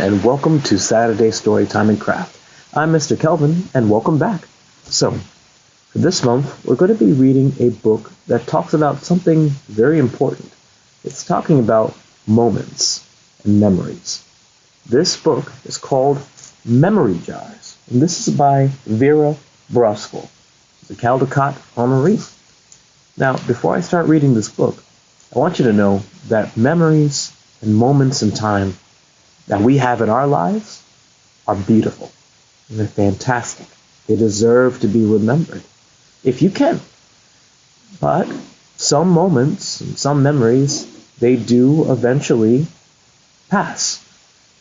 and welcome to Saturday Storytime and Craft. I'm Mr. Kelvin, and welcome back. So, for this month, we're going to be reading a book that talks about something very important. It's talking about moments and memories. This book is called Memory Jars, and this is by Vera Brosgol, the Caldecott Honoree. Now, before I start reading this book, I want you to know that memories and moments in time that we have in our lives are beautiful. And they're fantastic. They deserve to be remembered, if you can. But some moments and some memories, they do eventually pass.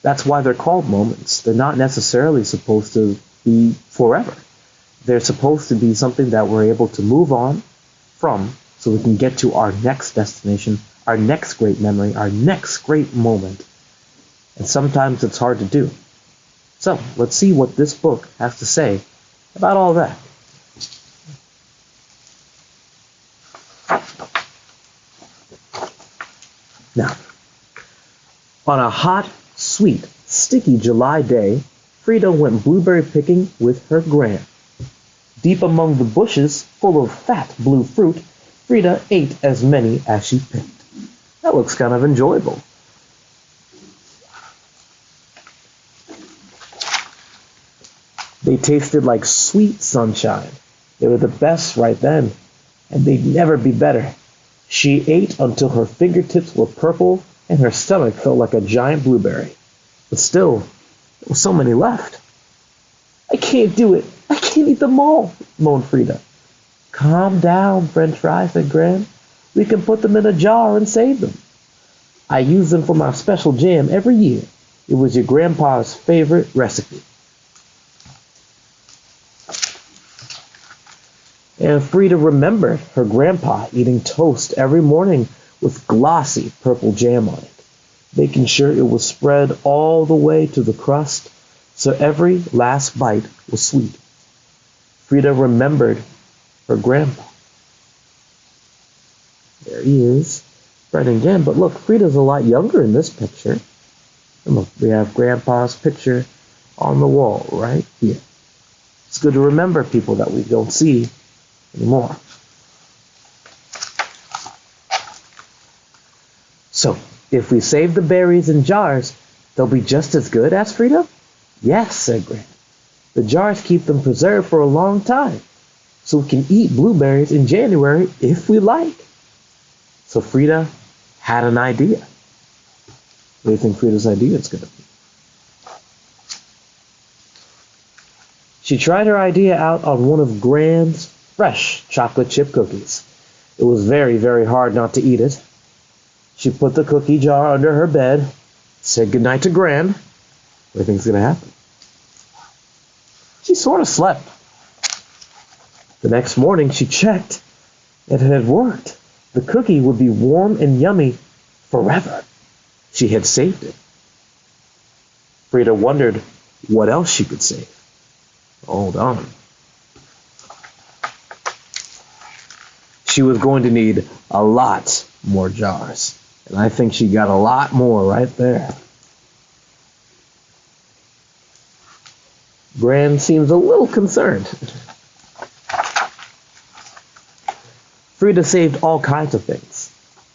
That's why they're called moments. They're not necessarily supposed to be forever. They're supposed to be something that we're able to move on from so we can get to our next destination, our next great memory, our next great moment. And sometimes it's hard to do. So, let's see what this book has to say about all that. Now, on a hot, sweet, sticky July day, Frida went blueberry picking with her gran. Deep among the bushes, full of fat blue fruit, Frida ate as many as she picked. That looks kind of enjoyable. They tasted like sweet sunshine. They were the best right then, and they'd never be better. She ate until her fingertips were purple and her stomach felt like a giant blueberry. But still, there were so many left. I can't do it. I can't eat them all, moaned Frida. Calm down, French fry, said Gran. We can put them in a jar and save them. I use them for my special jam every year. It was your grandpa's favorite recipe. And Frida remembered her grandpa eating toast every morning with glossy purple jam on it, making sure it was spread all the way to the crust so every last bite was sweet. Frida remembered her grandpa. There he is, spreading jam. But look, Frida's a lot younger in this picture. And look, we have grandpa's picture on the wall right here. It's good to remember people that we don't see anymore. So, if we save the berries in jars, they'll be just as good, asked Frida. Yes, said Gran. The jars keep them preserved for a long time, so we can eat blueberries in January if we like. So Frida had an idea. What do you think Frida's idea is going to be? She tried her idea out on one of Gran's fresh chocolate chip cookies. It was very, very hard not to eat it. She put the cookie jar under her bed, said goodnight to Gran. What do you think's going to happen? She sort of slept. The next morning she checked, and it had worked. The cookie would be warm and yummy forever. She had saved it. Frida wondered what else she could save. Hold on. She was going to need a lot more jars. And I think she got a lot more right there. Gran seems a little concerned. Frida saved all kinds of things,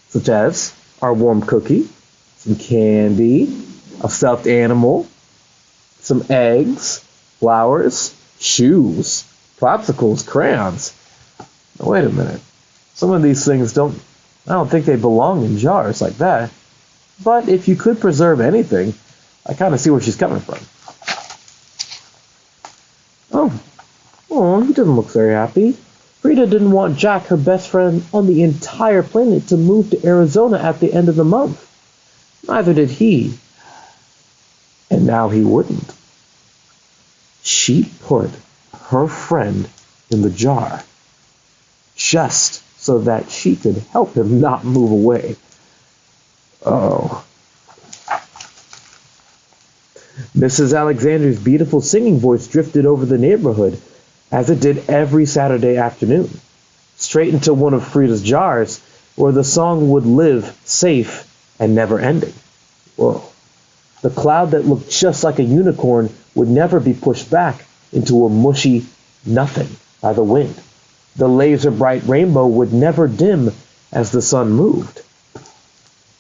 such as our warm cookie, some candy, a stuffed animal, some eggs, flowers, shoes, popsicles, crayons. Now, wait a minute. Some of these things I don't think they belong in jars like that. But if you could preserve anything, I kind of see where she's coming from. Oh, he doesn't look very happy. Frida didn't want Jack, her best friend on the entire planet, to move to Arizona at the end of the month. Neither did he. And now he wouldn't. She put her friend in the jar, just so that she could help him not move away. Oh. Mrs. Alexander's beautiful singing voice drifted over the neighborhood, as it did every Saturday afternoon, straight into one of Frida's jars, where the song would live safe and never ending. Whoa. The cloud that looked just like a unicorn would never be pushed back into a mushy nothing by the wind. The laser-bright rainbow would never dim as the sun moved.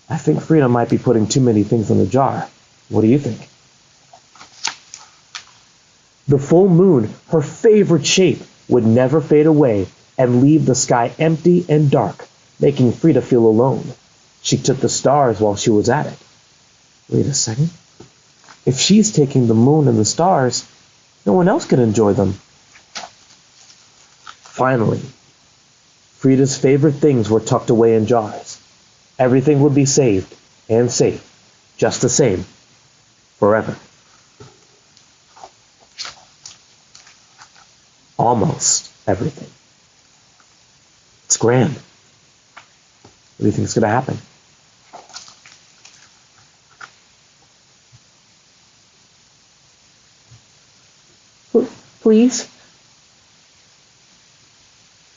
I think Frida might be putting too many things in the jar. What do you think? The full moon, her favorite shape, would never fade away and leave the sky empty and dark, making Frida feel alone. She took the stars while she was at it. Wait a second. If she's taking the moon and the stars, no one else can enjoy them. Finally, Frida's favorite things were tucked away in jars. Everything would be saved and safe, just the same, forever. Almost everything. It's grand. What do you think is going to happen? Please?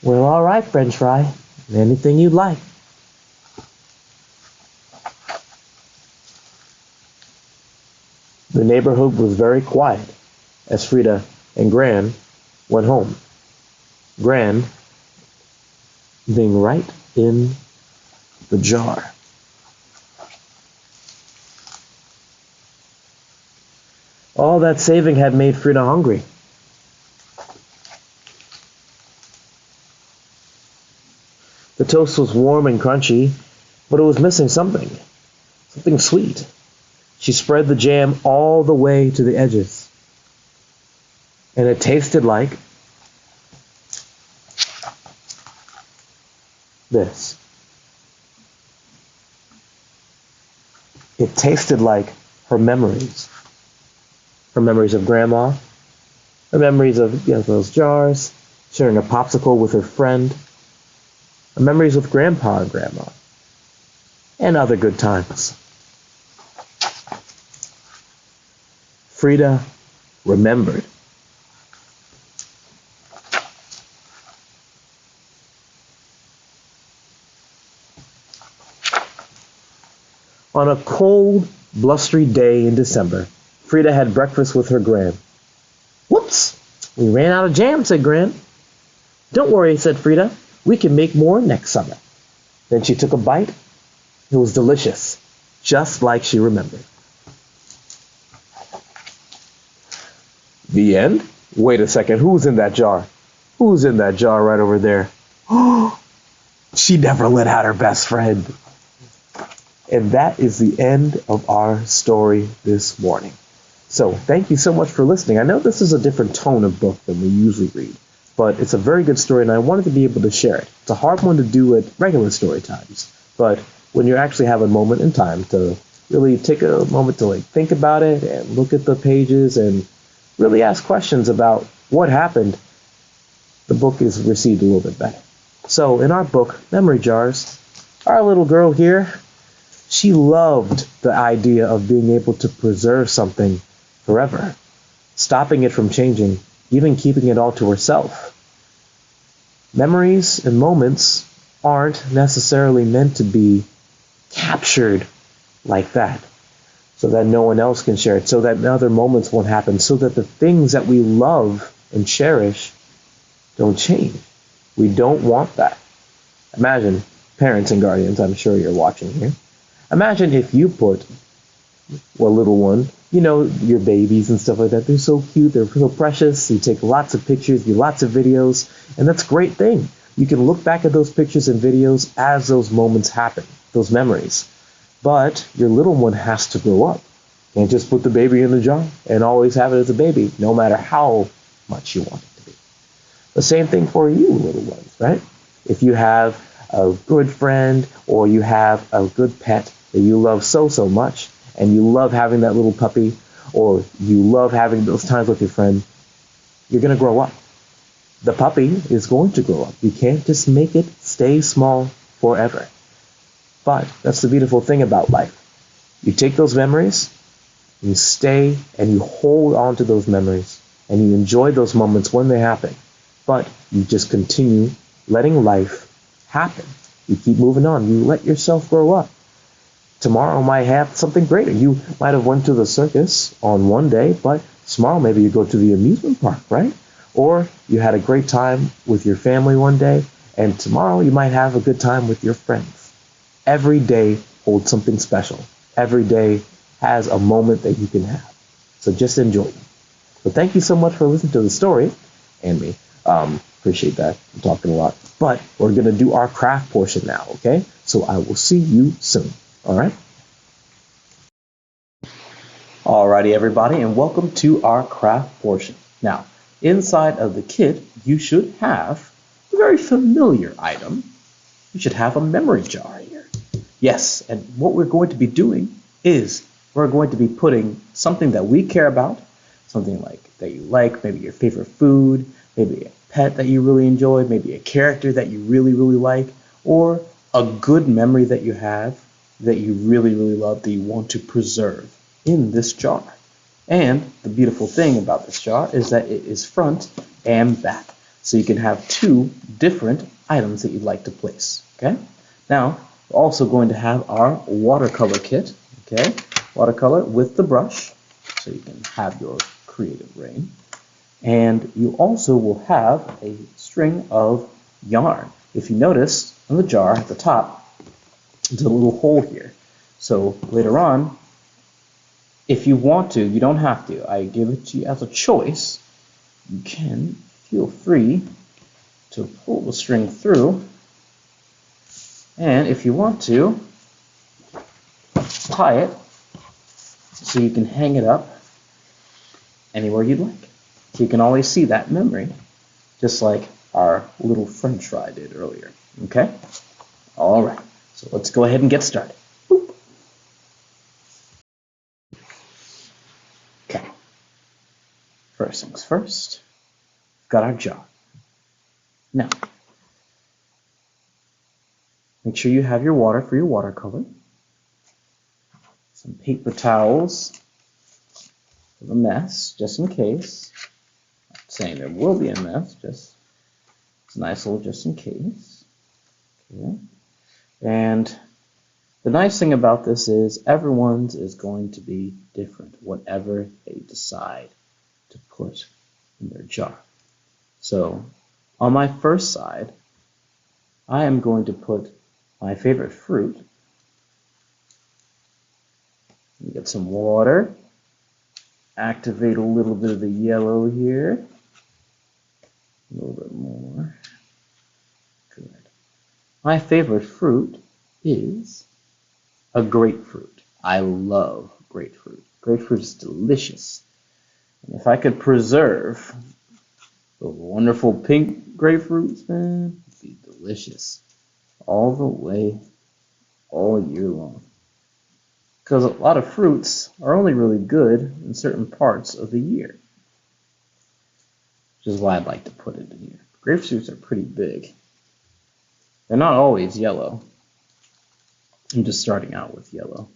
Well, all right, French fry. Anything you'd like. The neighborhood was very quiet as Frida and Gran went home. Gran being right in the jar. All that saving had made Frida hungry. The toast was warm and crunchy, but it was missing something sweet. She spread the jam all the way to the edges, and it tasted like this. It tasted like her memories. Her memories of Grandma, her memories of those jars, sharing a popsicle with her friend, her memories with Grandpa and Grandma, and other good times. Frida remembered. On a cold, blustery day in December, Frida had breakfast with her Gran. Whoops! We ran out of jam, said Gran. Don't worry, said Frida. We can make more next summer. Then she took a bite. It was delicious, just like she remembered. The end? Wait a second, who's in that jar? Who's in that jar right over there? Oh, she never let out her best friend. And that is the end of our story this morning. So thank you so much for listening. I know this is a different tone of book than we usually read, but it's a very good story and I wanted to be able to share it. It's a hard one to do at regular story times, but when you actually have a moment in time to really take a moment to think about it and look at the pages and really ask questions about what happened, the book is received a little bit better. So in our book, Memory Jars, our little girl here, she loved the idea of being able to preserve something forever, stopping it from changing, even keeping it all to herself. Memories and moments aren't necessarily meant to be captured like that, so that no one else can share it, so that other moments won't happen, so that the things that we love and cherish don't change. We don't want that. Imagine, parents and guardians, I'm sure you're watching here. Imagine if you put a little one, your babies and stuff like that. They're so cute. They're so precious. You take lots of pictures, do lots of videos, and that's a great thing. You can look back at those pictures and videos as those moments happen, those memories. But your little one has to grow up. You can't just put the baby in the jar and always have it as a baby, no matter how much you want it to be. The same thing for you, little ones, right? If you have a good friend or you have a good pet that you love so much, and you love having that little puppy, or you love having those times with your friend, you're going to grow up. The puppy is going to grow up. You can't just make it stay small forever. But that's the beautiful thing about life. You take those memories, you stay and you hold on to those memories, and you enjoy those moments when they happen. But you just continue letting life happen. You keep moving on. You let yourself grow up. Tomorrow might have something greater. You might have went to the circus on one day, but tomorrow maybe you go to the amusement park, right? Or you had a great time with your family one day, and tomorrow you might have a good time with your friends. Every day holds something special. Every day has a moment that you can have. So just enjoy them. So thank you so much for listening to the story and me. Appreciate that. I'm talking a lot. But we're going to do our craft portion now, okay? So I will see you soon. All right? Alrighty, everybody, and welcome to our craft portion. Now, inside of the kit, you should have a very familiar item. You should have a memory jar here. Yes, and what we're going to be doing is we're going to be putting something that we care about, something like that you like, maybe your favorite food, maybe a pet that you really enjoyed, maybe a character that you really, really like, or a good memory that you have that you really, really love that you want to preserve in this jar. And the beautiful thing about this jar is that it is front and back. So you can have two different items that you'd like to place. Okay? Now, we're also going to have our watercolor kit. Okay? Watercolor with the brush, so you can have your creative reign. And you also will have a string of yarn. If you notice on the jar at the top, there's a little hole here. So later on, if you want to, you don't have to. I give it to you as a choice. You can feel free to pull the string through. And if you want to, tie it so you can hang it up anywhere you'd like. So you can always see that memory, just like our little French fry did earlier. Okay? All right. So let's go ahead and get started. Boop. Okay. First things first, we've got our jar. Now, make sure you have your water for your watercolor. Some paper towels for the mess, just in case. I'm saying there will be a mess, just it's a nice little just in case. Okay. And the nice thing about this is everyone's is going to be different, whatever they decide to put in their jar. So on my first side, I am going to put my favorite fruit. Get some water, activate a little bit of the yellow here, a little bit more. Good. My favorite fruit is a grapefruit. I love grapefruit. Grapefruit is delicious. And if I could preserve the wonderful pink grapefruits, man, it'd be delicious. All the way, all year long. Because a lot of fruits are only really good in certain parts of the year. Which is why I'd like to put it in here. Grapefruits are pretty big. They're not always yellow. I'm just starting out with yellow.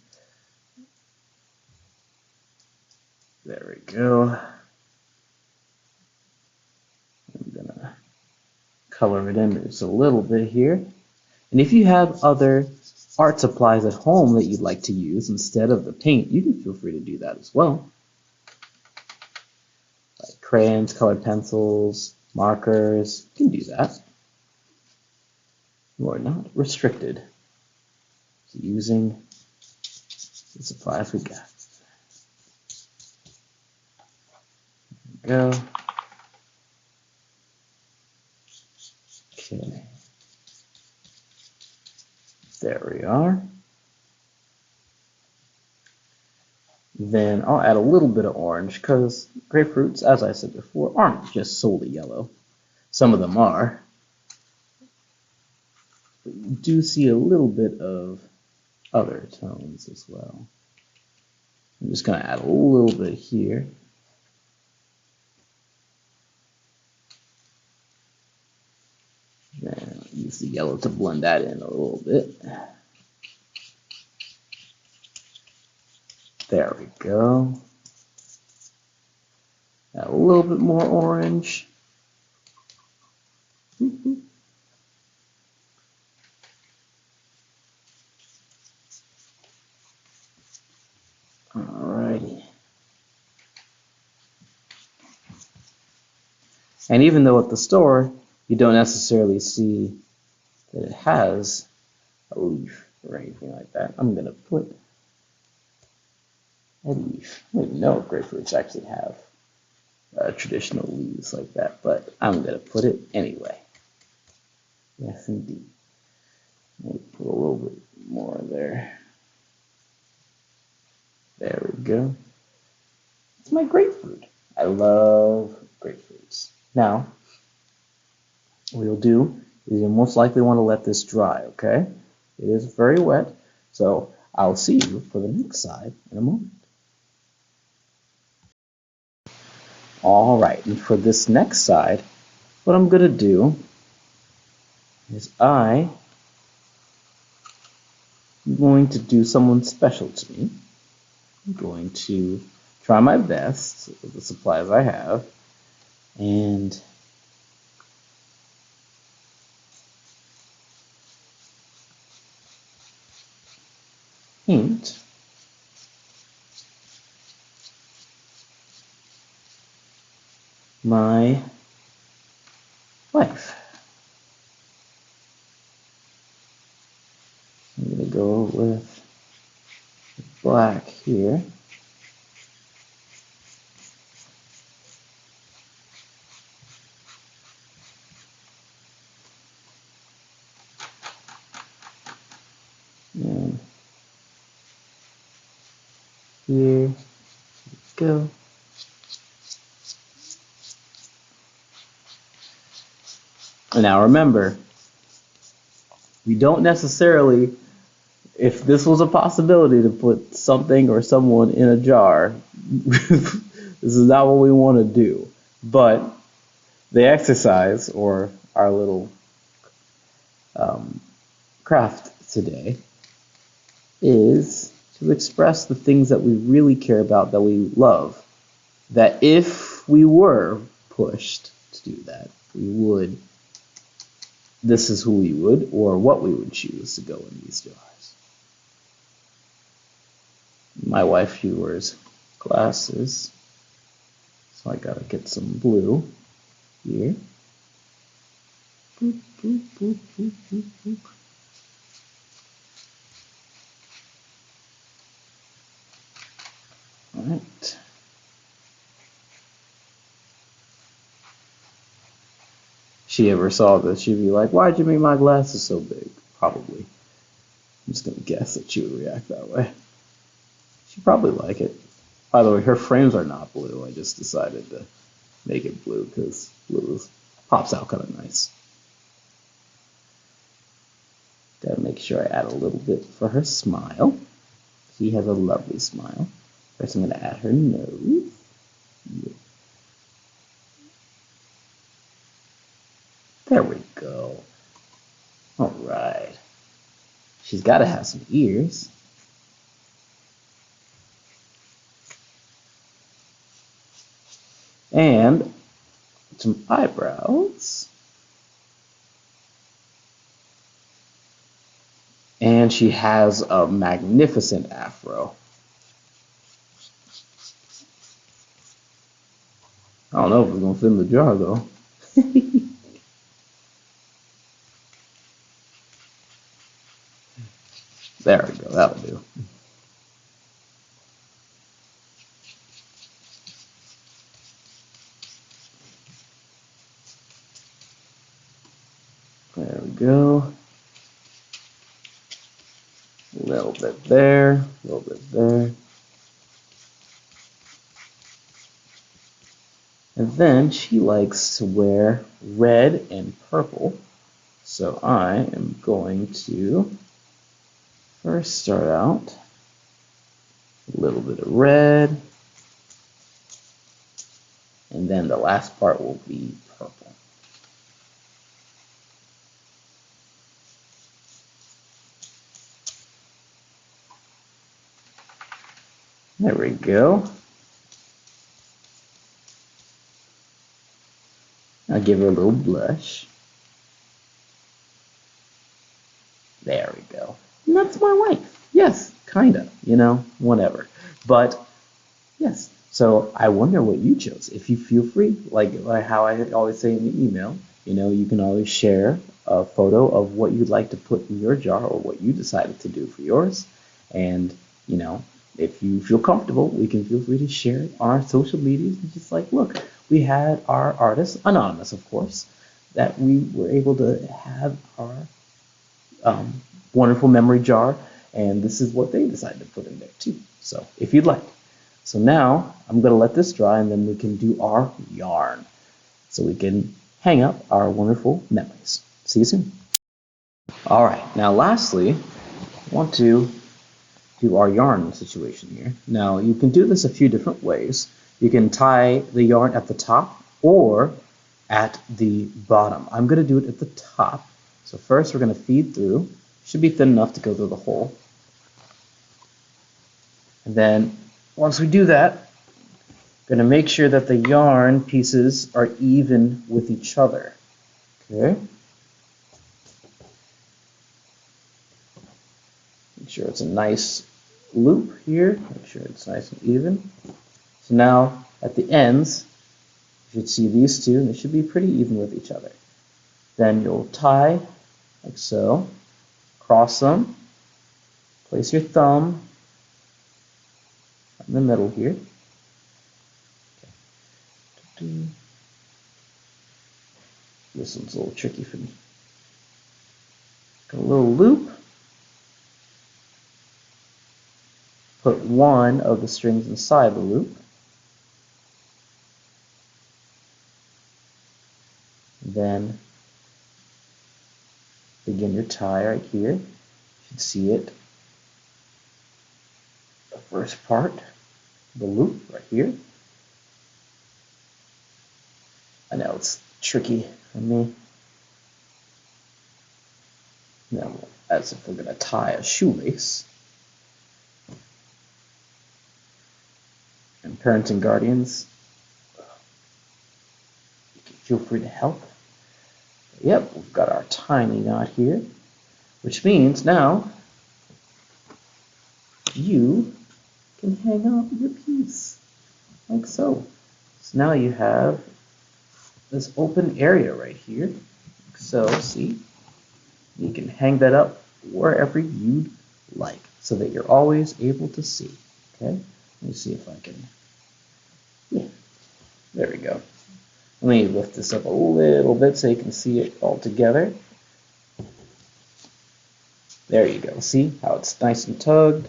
There we go. I'm gonna color it in just a little bit here. And if you have other art supplies at home that you'd like to use instead of the paint, you can feel free to do that as well. Like crayons, colored pencils, markers, you can do that. You are not restricted to using the supplies we got. There we go. Okay. There we are. Then I'll add a little bit of orange because grapefruits, as I said before, aren't just solely yellow. Some of them are. But you do see a little bit of other tones as well. I'm just going to add a little bit here. Then I'll use the yellow to blend that in a little bit. There we go. Add a little bit more orange. And even though at the store, you don't necessarily see that it has a leaf or anything like that, I'm going to put a leaf. I don't even know if grapefruits actually have traditional leaves like that, but I'm going to put it anyway. Yes, indeed. Maybe put a little bit more there. There we go. It's my grapefruit. I love grapefruits. Now, what you'll do is you'll most likely want to let this dry, okay? It is very wet, so I'll see you for the next side in a moment. All right, and for this next side, what I'm going to do is I'm going to do someone special to me. I'm going to try my best with the supplies I have and paint my wife. I'm going to go with black here. And here we go. And now remember, we don't necessarily, if this was a possibility to put something or someone in a jar, this is not what we want to do. But the exercise, or our little craft today, is to express the things that we really care about, that we love, that if we were pushed to do that, we would, this is who we would, or what we would choose to go in these jars. My wife, she wears glasses, so I gotta get some blue here. Boop, boop, boop, boop, boop, boop. All right. She ever saw this, she'd be like, "Why'd you make my glasses so big?" Probably. I'm just gonna guess that she would react that way. She'd probably like it. By the way, her frames are not blue. I just decided to make it blue because blue pops out kind of nice. Gotta make sure I add a little bit for her smile. She has a lovely smile. First, I'm gonna add her nose. Yeah. There we go. All right. She's got to have some ears. And some eyebrows. And she has a magnificent afro. I don't know if it's going to fit in the jar, though. There we go. That'll do. There we go. A little bit there. A little bit there. And then she likes to wear red and purple. So I am going to first start out a little bit of red. And then the last part will be purple. There we go. I'll give her a little blush. There we go. And that's my wife. Yes, kinda, whatever. But, yes, So I wonder what you chose. If you feel free, like how I always say in the email, you can always share a photo of what you'd like to put in your jar or what you decided to do for yours. And, if you feel comfortable, we can feel free to share it on our social medias and just like, look, we had our artist, anonymous of course, that we were able to have our wonderful memory jar, and this is what they decided to put in there too. So if you'd like. So now I'm going to let this dry, and then we can do our yarn. So we can hang up our wonderful memories. See you soon. All right, now lastly, I want to do our yarn situation here. Now you can do this a few different ways. You can tie the yarn at the top or at the bottom. I'm going to do it at the top. So first we're going to feed through. Should be thin enough to go through the hole. And then once we do that, we're going to make sure that the yarn pieces are even with each other. Okay? Make sure it's a nice loop here. Make sure it's nice and even. So now at the ends, you should see these two, and they should be pretty even with each other. Then you'll tie like so, cross them, place your thumb in the middle here. This one's a little tricky for me. Got a little loop. Put one of the strings inside the loop. Then begin your tie right here. You should see it. The first part, the loop right here. I know it's tricky for me. Now, as if we're going to tie a shoelace. And parents and guardians, you can feel free to help. Yep, we've got our tiny knot here, which means now you can hang up your piece like so. So now you have this open area right here. Like so, see? You can hang that up wherever you'd like so that you're always able to see. Okay? Let me see if I can. Yeah, there we go. Let me lift this up a little bit so you can see it all together. There you go. See how it's nice and tugged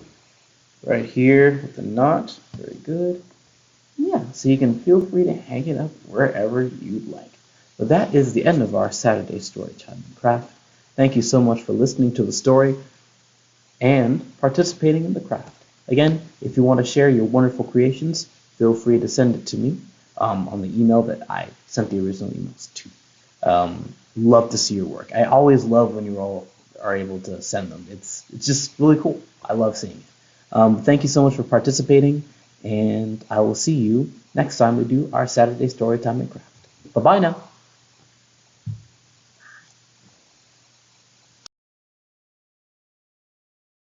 right here with the knot. Very good. Yeah, so you can feel free to hang it up wherever you'd like. But that is the end of our Saturday Storytime and Craft. Thank you so much for listening to the story and participating in the craft. Again, if you want to share your wonderful creations, feel free to send it to me on the email that I sent the original emails to. Love to see your work. I always love when you all are able to send them. It's just really cool. I love seeing it. Thank you so much for participating, and I will see you next time we do our Saturday Storytime and Craft. Bye-bye now.